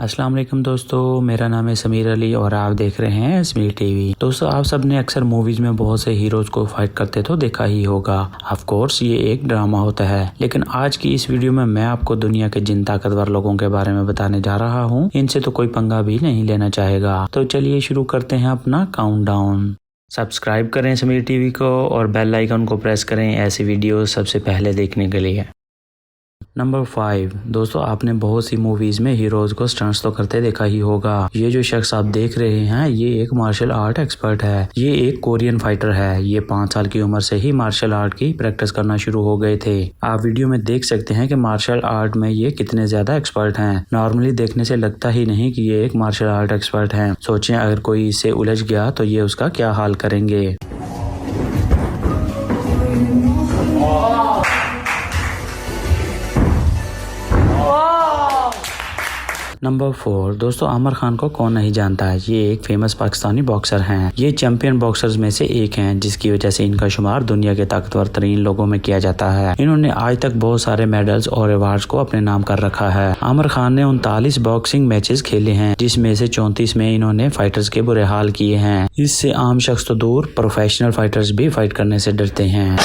अस्सलाम वालेकुम दोस्तों, मेरा नाम है समीर अली और आप देख रहे हैं समीर टीवी। दोस्तों, आप सबने अक्सर मूवीज में बहुत से हीरोज को फाइट करते तो देखा ही होगा। ऑफ कोर्स ये एक ड्रामा होता है, लेकिन आज की इस वीडियो में मैं आपको दुनिया के जिन ताकतवर लोगों के बारे में बताने जा रहा हूँ। इनसे तो कोई पंगा भी नहीं लेना चाहेगा। तो चलिए शुरू करते हैं अपना काउंटडाउन। सब्सक्राइब करें समीर टीवी को और बेल आइकन को प्रेस करें ऐसी वीडियो सबसे पहले देखने के लिए। नंबर 5 दोस्तों, आपने बहुत सी मूवीज में हीरोज को स्टंट्स तो करते देखा ही होगा। ये जो शख्स आप देख रहे हैं ये एक मार्शल आर्ट एक्सपर्ट है। ये एक कोरियन फाइटर है। ये 5 साल की उम्र से ही मार्शल आर्ट की प्रैक्टिस करना शुरू हो गए थे। आप वीडियो में देख सकते हैं कि मार्शल आर्ट में ये कितने ज्यादा एक्सपर्ट हैं। नॉर्मली देखने से लगता ही नहीं कि ये एक मार्शल आर्ट एक्सपर्ट हैं। सोचें अगर कोई इससे उलझ गया तो ये उसका क्या हाल करेंगे। नंबर 4 दोस्तों, आमिर खान को कौन नहीं जानता है। ये एक फेमस पाकिस्तानी बॉक्सर हैं। ये चैंपियन बॉक्सर्स में से एक हैं, जिसकी वजह से इनका शुमार दुनिया के ताकतवर तरीन लोगों में किया जाता है। इन्होंने आज तक बहुत सारे मेडल्स और अवार्ड्स को अपने नाम कर रखा है। आमिर खान ने 39 बॉक्सिंग मैचेस खेले हैं, जिसमें से 34 में इन्होंने फाइटर्स के बुरे हाल किए हैं। इससे आम शख्स तो दूर, प्रोफेशनल फाइटर्स भी फाइट करने से डरते हैं।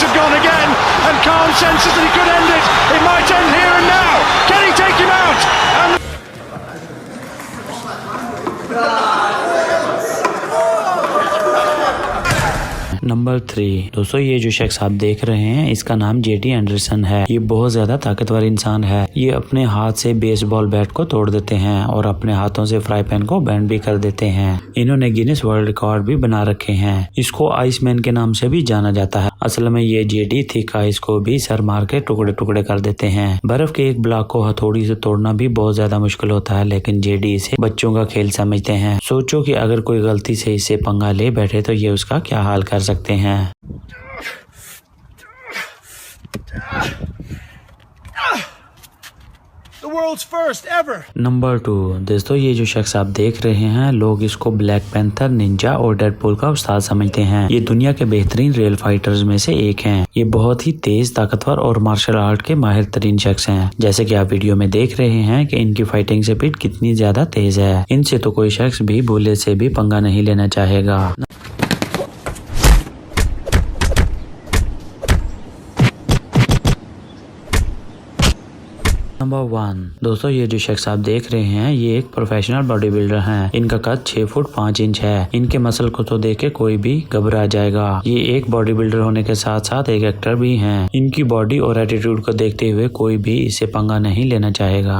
नंबर 3 दोस्तों, ये जो शख्स आप देख रहे हैं इसका नाम जेडी एंडरसन है। ये बहुत ज्यादा ताकतवर इंसान है। ये अपने हाथ से बेसबॉल बैट को तोड़ देते हैं और अपने हाथों से फ्राई पैन को बैंड भी कर देते हैं। इन्होंने गिनीज वर्ल्ड रिकॉर्ड भी बना रखे हैं। इसको आइसमैन के नाम से भी जाना जाता है। असल में ये जेडी थिक आइस को भी सर मार के टुकड़े टुकड़े कर देते हैं। बर्फ के एक ब्लॉक को हथौड़ी से तोड़ना भी बहुत ज्यादा मुश्किल होता है, लेकिन जेडी इसे बच्चों का खेल समझते हैं। सोचो कि अगर कोई गलती से इससे पंगा ले बैठे तो ये उसका क्या हाल कर सकते हैं। नंबर 2 दोस्तों, ये जो शख्स आप देख रहे हैं लोग इसको ब्लैक पैंथर, निंजा और डेडपूल का उस्ताद समझते हैं। ये दुनिया के बेहतरीन रियल फाइटर्स में से एक हैं। ये बहुत ही तेज, ताकतवर और मार्शल आर्ट के माहिर तरीन शख्स हैं। जैसे कि आप वीडियो में देख रहे हैं कि इनकी फाइटिंग स्पीड कितनी ज्यादा तेज है। इनसे तो कोई शख्स भी बुलेट से भी पंगा नहीं लेना चाहेगा। नंबर 1 दोस्तों, ये जो शख्स आप देख रहे हैं ये एक प्रोफेशनल बॉडी बिल्डर हैं। इनका कद 6 फुट 5 इंच है। इनके मसल को तो देख के कोई भी घबरा जाएगा। ये एक बॉडी बिल्डर होने के साथ साथ एक एक्टर भी हैं। इनकी बॉडी और एटीट्यूड को देखते हुए कोई भी इसे पंगा नहीं लेना चाहेगा।